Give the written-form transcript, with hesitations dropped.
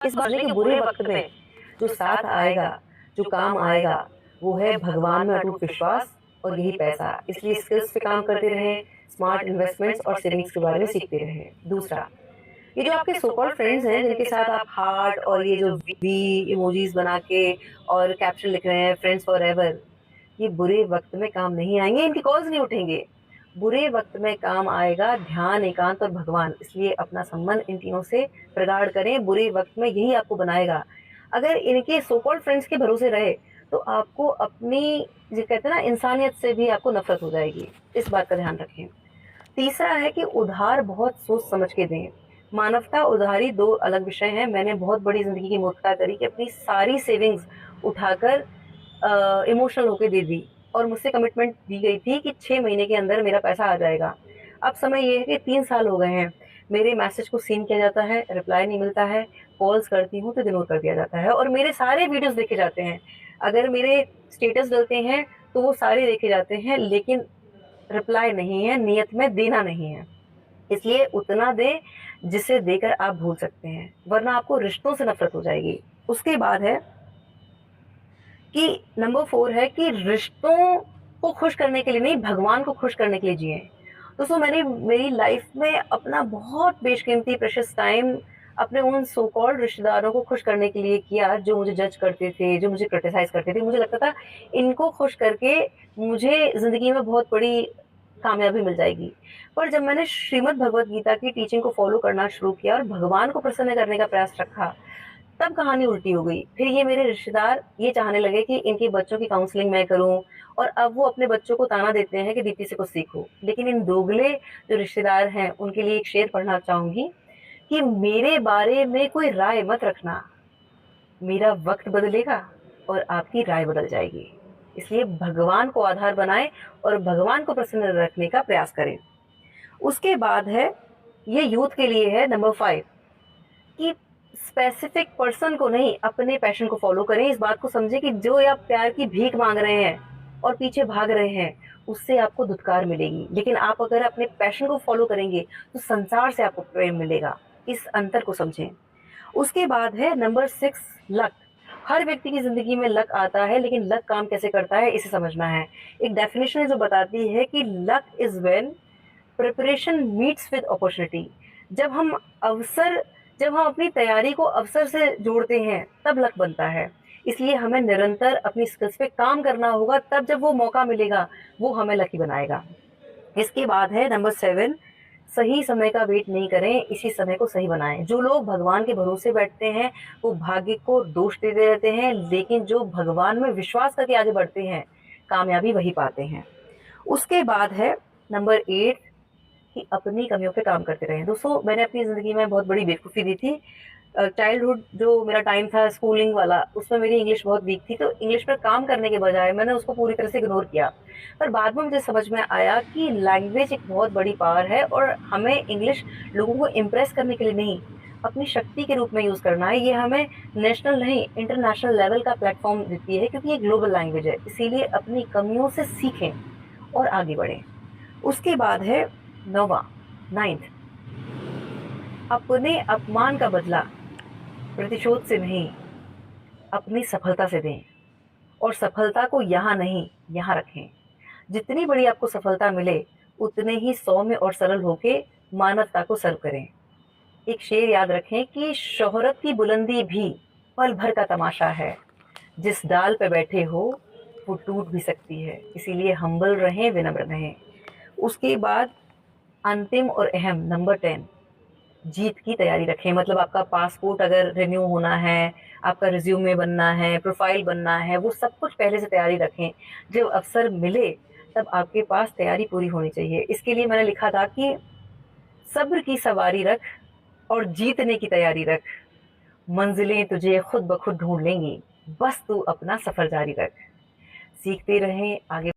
इस बार के बुरे वक्त में जो साथ आएगा, जो काम आएगा, वो है भगवान में अटूट विश्वास और यही पैसा। इसलिए स्किल्स पे काम करते रहें, स्मार्ट इन्वेस्टमेंट्स और सेविंग्स के बारे में सीखते रहें। दूसरा, ये जो आपके सो कॉल्ड फ्रेंड्स हैं जिनके साथ आप हार्ट और ये जो वी इमोजीज बना के और कैप्शन लिख रहे हैं फ्रेंड्स फॉर एवर, ये बुरे वक्त में काम नहीं आएंगे, इनकी कॉल्स नहीं उठेंगे। बुरे वक्त में काम आएगा ध्यान, एकांत और भगवान। इसलिए अपना संबंध इन तीनों से प्रगाढ़ करें, बुरे वक्त में यही आपको बनाएगा। अगर इनके सो कॉल्ड फ्रेंड्स के भरोसे रहे तो आपको अपनी, जो कहते हैं ना, इंसानियत से भी आपको नफरत हो जाएगी। इस बात का ध्यान रखें। तीसरा है कि उधार बहुत सोच समझ के दें। मानवता उधारी दो अलग विषय हैं। मैंने बहुत बड़ी जिंदगी की मूर्खता करी कि अपनी सारी सेविंग्स उठाकर इमोशनल होके दे दी और मुझसे कमिटमेंट दी गई थी कि 6 महीने के अंदर मेरा पैसा आ जाएगा। अब समय ये है कि 3 साल हो गए हैं, मेरे मैसेज को सीन किया जाता है, रिप्लाई नहीं मिलता है, कॉल्स करती हूँ तो इग्नोर कर दिया जाता है और मेरे सारे वीडियोस देखे जाते हैं। अगर मेरे स्टेटस डलते हैं तो वो सारे देखे जाते हैं, लेकिन रिप्लाई नहीं है, नियत में देना नहीं है। इसलिए उतना दें जिसे देकर आप भूल सकते हैं, वरना आपको रिश्तों से नफरत हो जाएगी। उसके बाद है कि नंबर 4 है कि रिश्तों को खुश करने के लिए नहीं, भगवान को खुश करने के लिए जिए। दोस्तों, मैंने मेरी लाइफ में अपना बहुत बेशकीमती प्रेशियस टाइम अपने उन सो कॉल्ड रिश्तेदारों को खुश करने के लिए किया जो मुझे जज करते थे, जो मुझे क्रिटिसाइज करते थे। मुझे लगता था इनको खुश करके मुझे जिंदगी में बहुत बड़ी कामयाबी मिल जाएगी। पर जब मैंने श्रीमद् भगवत गीता की टीचिंग को फॉलो करना शुरू किया और भगवान को प्रसन्न करने का प्रयास रखा, तब कहानी उल्टी हो गई। फिर ये मेरे रिश्तेदार ये चाहने लगे कि इनके बच्चों की काउंसलिंग मैं करूं और अब वो अपने बच्चों को ताना देते हैं कि दीप्ति से कुछ सीखो। लेकिन इन दोगले जो रिश्तेदार हैं उनके लिए एक शेर पढ़ना चाहूंगी कि मेरे बारे में कोई राय मत रखना, मेरा वक्त बदलेगा और आपकी राय बदल जाएगी। इसलिए भगवान को आधार बनाएं और भगवान को प्रसन्न रखने का प्रयास करें। उसके बाद है, ये यूथ के लिए है, नंबर 5, कि स्पेसिफिक पर्सन को नहीं, अपने पैशन को फॉलो करें। इस बात को समझे कि जो आप प्यार की भीख मांग रहे हैं और पीछे भाग रहे हैं, उससे आपको धुतकार मिलेगी। लेकिन आप अगर अपने पैशन को फॉलो करेंगे तो संसार से आपको प्रेम मिलेगा। इस अंतर को समझें। उसके बाद है नंबर 6, लक। हर व्यक्ति की जिंदगी में लक आता है, लेकिन लक काम कैसे करता है इसे समझना है। एक डेफिनेशन है जो बताती है कि luck is when preparation meets with opportunity. जब हम अवसर जब हम अपनी तैयारी को अवसर से जोड़ते हैं तब लक बनता है। इसलिए हमें निरंतर अपनी स्किल्स पे काम करना होगा, तब जब वो मौका मिलेगा वो हमें लकी बनाएगा। इसके बाद है नंबर 7, सही समय का वेट नहीं करें, इसी समय को सही बनाएं। जो लोग भगवान के भरोसे बैठते हैं वो भाग्य को दोष देते रहते हैं, लेकिन जो भगवान में विश्वास करके आगे बढ़ते हैं कामयाबी वही पाते हैं। उसके बाद है नंबर 8, कि अपनी कमियों पे काम करते रहें। दोस्तों, मैंने अपनी ज़िंदगी में बहुत बड़ी बेवकूफ़ी दी थी। चाइल्डहुड जो मेरा टाइम था स्कूलिंग वाला, उसमें मेरी इंग्लिश बहुत वीक थी, तो इंग्लिश पर काम करने के बजाय मैंने उसको पूरी तरह से इग्नोर किया। पर बाद में मुझे समझ में आया कि लैंग्वेज एक बहुत बड़ी पावर है और हमें इंग्लिश लोगों को इम्प्रेस करने के लिए नहीं, अपनी शक्ति के रूप में यूज़ करना है। ये हमें नेशनल नहीं, इंटरनेशनल लेवल का प्लेटफ़ॉर्म देती है, क्योंकि ये ग्लोबल लैंग्वेज है। इसीलिए अपनी कमियों से सीखें और आगे बढ़ें। उसके बाद है 9वां, 9th, अपने अपमान का बदला प्रतिशोध से नहीं, अपनी सफलता से दें और सफलता को यहाँ नहीं, यहाँ रखें। जितनी बड़ी आपको सफलता मिले उतने ही सौम्य और सरल होके मानवता को सर्व करें। एक शेर याद रखें कि शोहरत की बुलंदी भी पल भर का तमाशा है, जिस डाल पे बैठे हो वो टूट भी सकती है। इसीलिए हम्बल रहें, विनम्र रहें। उसके बाद अंतिम और अहम नंबर 10, जीत की तैयारी रखें। मतलब आपका पासपोर्ट अगर रिन्यू होना है, आपका रिज्यूमे बनना है, प्रोफाइल बनना है, वो सब कुछ पहले से तैयारी रखें। जब अवसर मिले तब आपके पास तैयारी पूरी होनी चाहिए। इसके लिए मैंने लिखा था कि सब्र की सवारी रख और जीतने की तैयारी रख, मंजिलें तुझे खुद ब खुद ढूंढ लेंगी, बस तू अपना सफर जारी रख। सीखते रहें, आगे